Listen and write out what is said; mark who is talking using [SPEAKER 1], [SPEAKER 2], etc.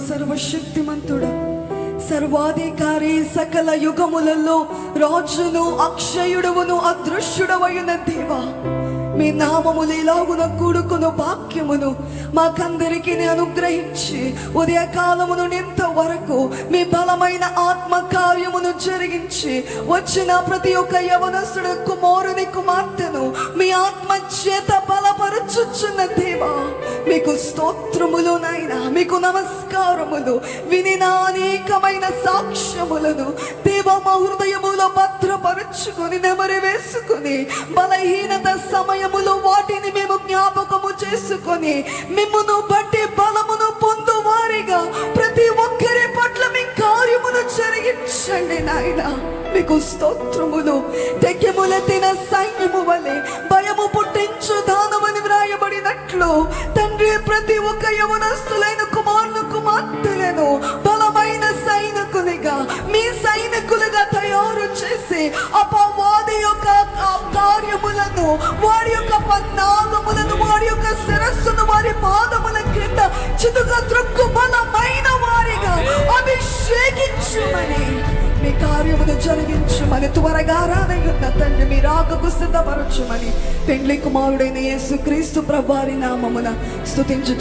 [SPEAKER 1] సర్వశక్తిమంతుడా, సర్వాధికారి, సకల యుగములలో రాజును, అక్షయుడవును, అదృశ్యుడవైన దేవా, మీ నామములు ఇలాగున కూడుకును భాగ్యమును మాకందరికి అనుగ్రహించి ఉదయకాలము నుండి ఇంతవరకు మీ బలమైన ఆత్మ కార్యమును జరిగించి వచ్చిన ప్రతి ఒక్క యవనస్తుడు, కుమారుని, కుమార్తెను మీ ఆత్మ చేత బలపరచుచున్న దేవా, మీకు స్తోత్రములు నాయనా, మీకు నమస్కారములు. వినిన అనేకమైన సాక్ష్యములను దేవా మా హృదయములో భద్రపరుచుకొని నెమరి వేసుకుని బలహీనత సమయములో వాటిని మేము జ్ఞాపకము చేసుకొని మిమ్మును బట్టి బలమును పొందువారిగా ప్రతి ఒక్కరి పట్ల మీ కార్యమును జరిగించండి నాయన. మీకు స్తోత్రములు. తెగెములెత్తిన సైన్యము వలె భయము పుట్టించు దానమని వ్రాయబడినట్లు తండ్రి, ప్రతి ఒక్క యవనస్తులైన కుమారులు, కుమార్తెలను బలమైన సైనికులుగా, మీ సైనికులుగా తయారు చేసి అపవాది యొక్క కార్యములను, వారి యొక్క పన్నాగములను, వారి యొక్క శిరస్సును వారి పాదముల క్రింద చితుగా త్రొక్కు బలమైన వారిగా అభిషేకించుమని, మీ కార్యమును జరిగించుమని, త్వరగా రానయ్యున్న తండ్రి మీ రాకకు సిద్ధపరచుమని పెండ్లి కుమారుడైన యేసుక్రీస్తు ప్రభువారి నామమున స్తుతించు